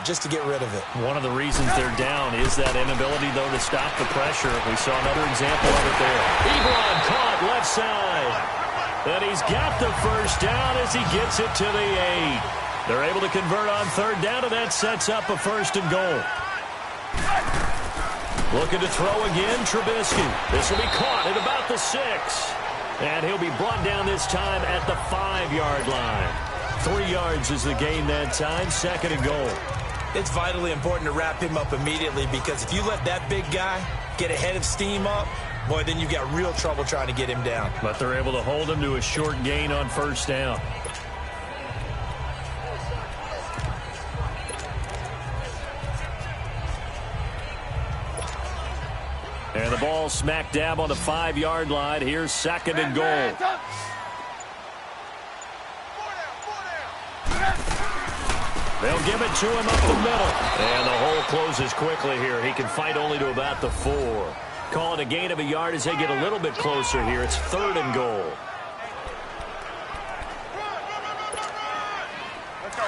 just to get rid of it. One of the reasons they're down is that inability, though, to stop the pressure. We saw another example of it there. Ebron caught left side. And he's got the first down as he gets it to the 8. They're able to convert on third down, and that sets up a first and goal. Looking to throw again, Trubisky. This will be caught at about the 6. And he'll be brought down this time at the 5-yard line. 3 yards is the gain that time, second and goal. It's vitally important to wrap him up immediately because if you let that big guy get ahead of steam up, boy, then you've got real trouble trying to get him down. But they're able to hold him to a short gain on first down. And the ball smack dab on the 5-yard line. Here's second and goal. They'll give it to him up the middle. And the hole closes quickly here. He can fight only to about the 4. Call it a gain of a yard as they get a little bit closer here. It's third and goal. Let's go.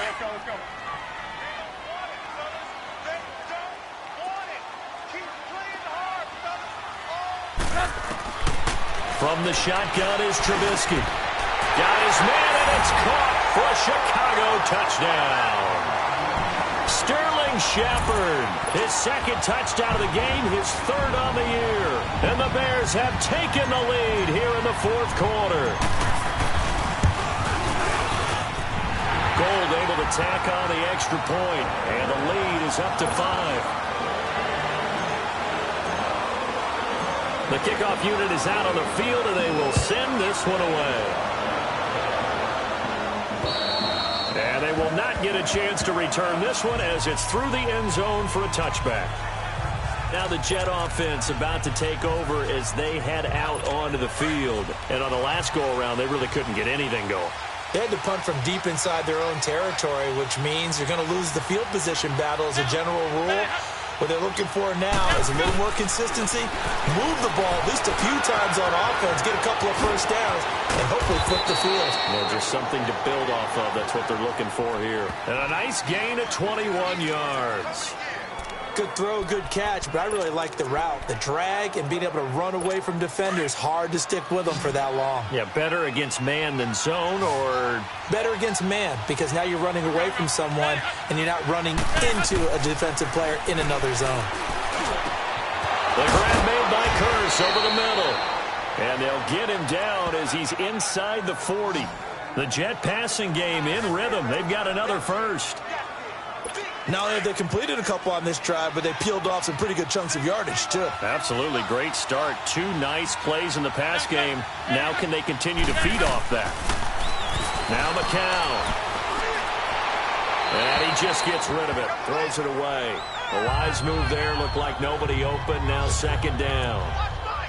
From the shotgun is Trubisky. Got his man, and it's caught for a Chicago touchdown. Sterling Shepard, his second touchdown of the game, his third on the year. And the Bears have taken the lead here in the fourth quarter. Gold able to tack on the extra point, and the lead is up to 5. The kickoff unit is out on the field, and they will send this one away. And they will not get a chance to return this one as it's through the end zone for a touchback. Now the Jet offense about to take over as they head out onto the field. And on the last go-around, they really couldn't get anything going. They had to punt from deep inside their own territory, which means you're going to lose the field position battle as a general rule. What they're looking for now is a little more consistency, move the ball at least a few times on offense, get a couple of first downs, and hopefully flip the field. Yeah, just something to build off of. That's what they're looking for here. And a nice gain of 21 yards. Good throw, good catch, but I really like the route. The drag and being able to run away from defenders, hard to stick with them for that long. Yeah, better against man than zone, or better against man, because now you're running away from someone and you're not running into a defensive player in another zone. The grab made by Curse over the middle. And they'll get him down as he's inside the 40. The Jet passing game in rhythm. They've got another first. Now they completed a couple on this drive, but they peeled off some pretty good chunks of yardage, too. Absolutely great start. 2 nice plays in the pass game. Now can they continue to feed off that? Now McCown. And he just gets rid of it. Throws it away. A wise move there. Looked like nobody open. Now second down.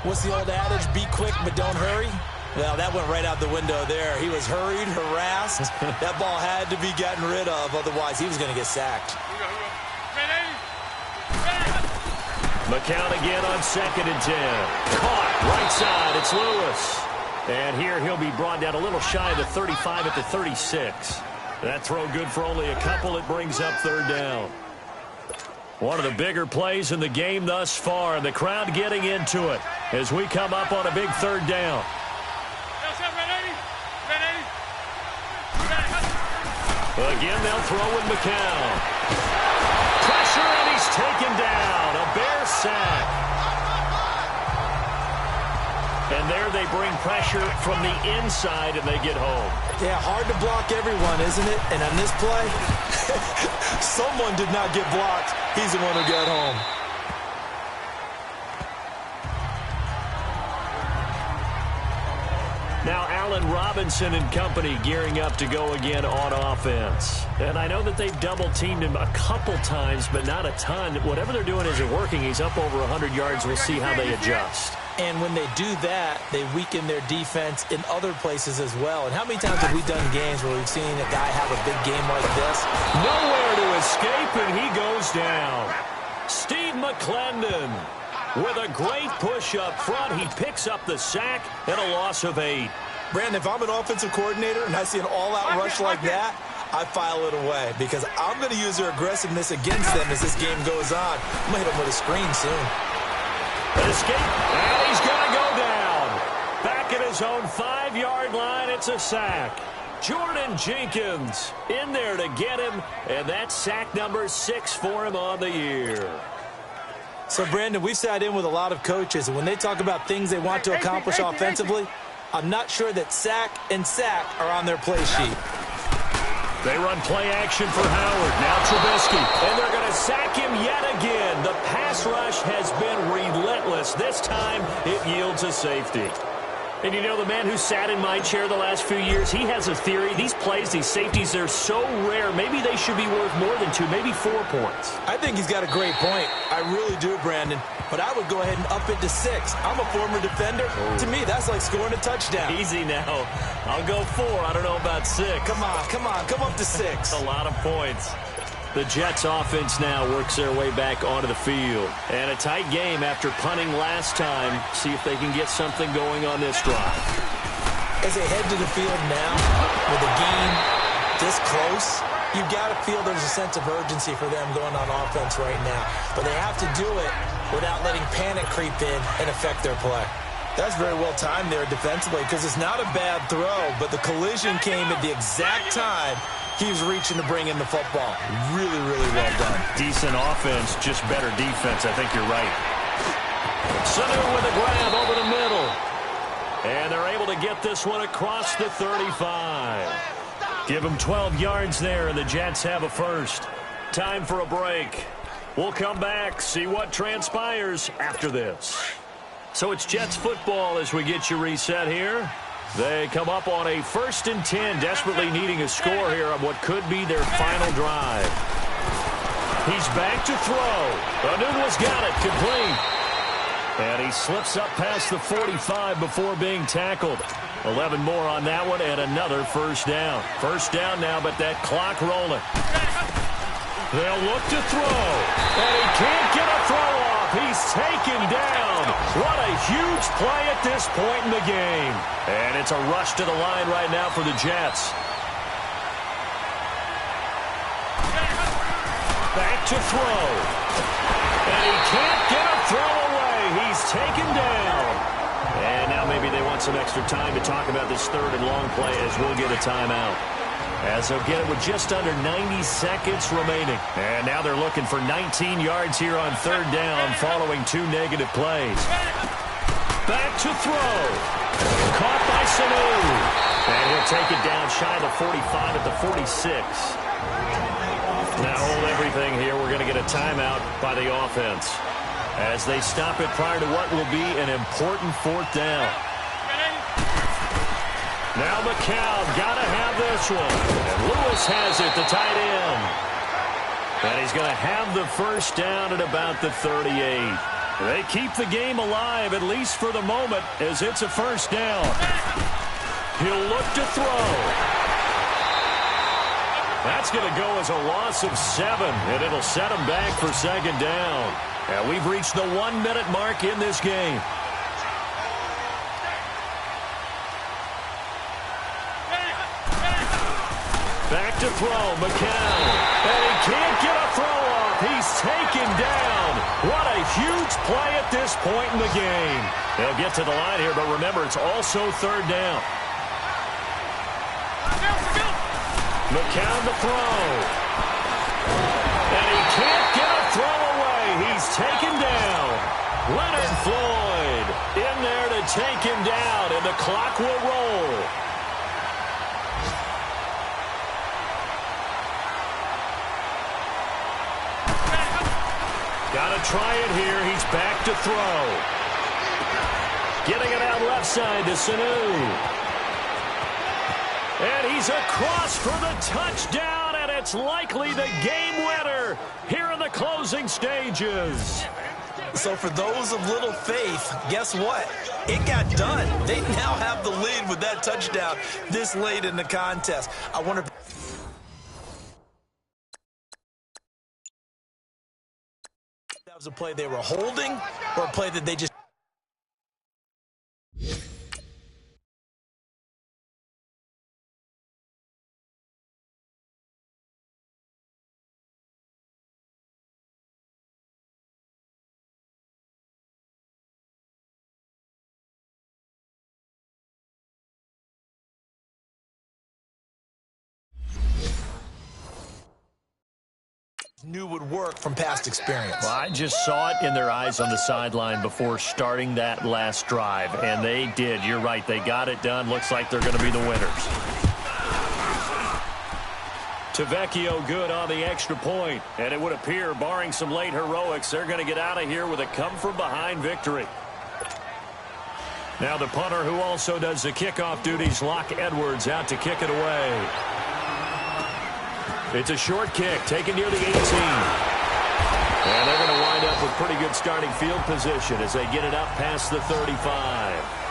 What's the old adage? Be quick, but don't hurry. Well, that went right out the window there. He was hurried, harassed. That ball had to be gotten rid of. Otherwise, he was going to get sacked. McCown again on second and 10. Caught right side. It's Lewis. And here he'll be brought down a little shy of the 35 at the 36. That throw good for only a couple. It brings up third down. One of the bigger plays in the game thus far. And the crowd getting into it as we come up on a big third down. Again, they'll throw with McCown. Pressure, and he's taken down. A Bear sack. And there they bring pressure from the inside, and they get home. Yeah, hard to block everyone, isn't it? And on this play, someone did not get blocked. He's the one who got home. Now Allen Robinson and company gearing up to go again on offense. And I know that they've double-teamed him a couple times, but not a ton. Whatever they're doing isn't working. He's up over 100 yards. We'll see how they adjust. And when they do that, they weaken their defense in other places as well. And how many times have we done games where we've seen a guy have a big game like this? Nowhere to escape, and he goes down. Steve McClendon with a great push up front. He picks up the sack and a loss of 8. Brandon, if I'm an offensive coordinator and I see an all-out rush like that, I file it away because I'm going to use their aggressiveness against them as this game goes on. I'm going to hit them with a screen soon. An escape, and he's going to go down. Back at his own 5-yard line, it's a sack. Jordan Jenkins in there to get him, and that's sack number 6 for him on the year. So, Brandon, we've sat in with a lot of coaches, and when they talk about things they want to accomplish offensively, I'm not sure that sack and sack are on their play sheet. They run play action for Howard. Now Trubisky, and they're going to sack him yet again. The pass rush has been relentless. This time, it yields a safety. And you know, the man who sat in my chair the last few years, he has a theory. These plays, these safeties, they're so rare. Maybe they should be worth more than 2, maybe 4 points. I think he's got a great point. I really do, Brandon. But I would go ahead and up it to 6. I'm a former defender. Oh. To me, that's like scoring a touchdown. Easy now. I'll go 4. I don't know about 6. Come on. Come up to 6. A lot of points. The Jets offense now works their way back onto the field. And a tight game after punting last time. See if they can get something going on this drive. As they head to the field now, with the game this close, you've got to feel there's a sense of urgency for them going on offense right now. But they have to do it without letting panic creep in and affect their play. That's very well timed there defensively because it's not a bad throw, but the collision came at the exact time he was reaching to bring in the football. Really, really well done. Decent offense, just better defense. I think you're right. Sanu with a grab over the middle. And they're able to get this one across the 35. Give them 12 yards there, and the Jets have a first. Time for a break. We'll come back, see what transpires after this. So it's Jets football as we get you reset here. They come up on a 1st and 10, desperately needing a score here on what could be their final drive. He's back to throw. Anunwa's got it, complete. And he slips up past the 45 before being tackled. 11 more on that one, and another first down. First down now, but that clock rolling. They'll look to throw, and he can't get a throw off. He's taken down. What a huge play at this point in the game. And it's a rush to the line right now for the Jets. Back to throw. And he can't get a throw away. He's taken down. And now maybe they want some extra time to talk about this 3rd and long play as we'll get a timeout. As they'll get it with just under 90 seconds remaining. And now they're looking for 19 yards here on 3rd down following 2 negative plays. Back to throw. Caught by Sanu. And he'll take it down shy of the 45 at the 46. Now hold everything here. We're going to get a timeout by the offense as they stop it prior to what will be an important 4th down. Now McCown got to have this one. And Lewis has it, the tight end. And he's going to have the first down at about the 38. They keep the game alive, at least for the moment, as it's a first down. He'll look to throw. That's going to go as a loss of 7, and it'll set him back for 2nd down. And we've reached the 1-minute mark in this game. Back to throw, McCown. And he can't get a throw off. He's taken down. What a huge play at this point in the game. They'll get to the line here, but remember, it's also 3rd down. McCown to throw. And he can't get a throw away. He's taken down. Leonard Floyd in there to take him down, and the clock will roll. Got to try it here. He's back to throw. Getting it out left side to Sanu. And he's across for the touchdown, and it's likely the game winner here in the closing stages. So for those of little faith, guess what? It got done. They now have the lead with that touchdown this late in the contest. I wonder if that was a play they were holding or a play that they just... knew would work from past experience. Well, I just saw it in their eyes on the sideline before starting that last drive, and they did. You're right. They got it done. Looks like they're going to be the winners. Tavecchio good on the extra point, and it would appear, barring some late heroics, they're going to get out of here with a come-from-behind victory. Now the punter who also does the kickoff duties, Locke Edwards, out to kick it away. It's a short kick, taken near the 18. And they're going to wind up with pretty good starting field position as they get it up past the 35.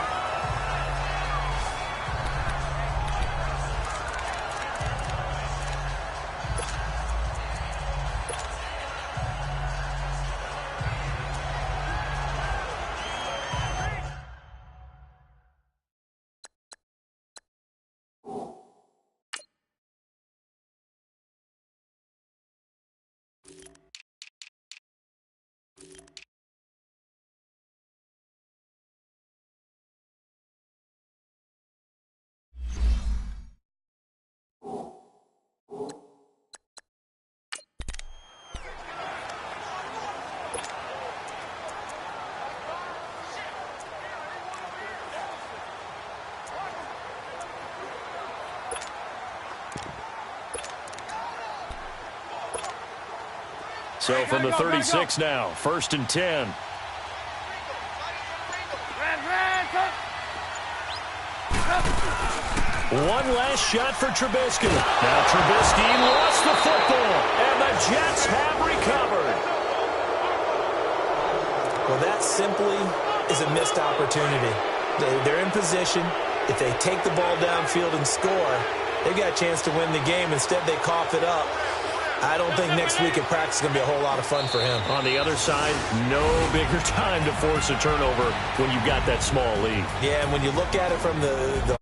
So from the 36 now, 1st and 10. One last shot for Trubisky. Now Trubisky lost the football, and the Jets have recovered. Well, that simply is a missed opportunity. They're in position. If they take the ball downfield and score, they've got a chance to win the game. Instead, they cough it up. I don't think next week at practice is going to be a whole lot of fun for him. On the other side, no bigger time to force a turnover when you've got that small lead. Yeah, and when you look at it from the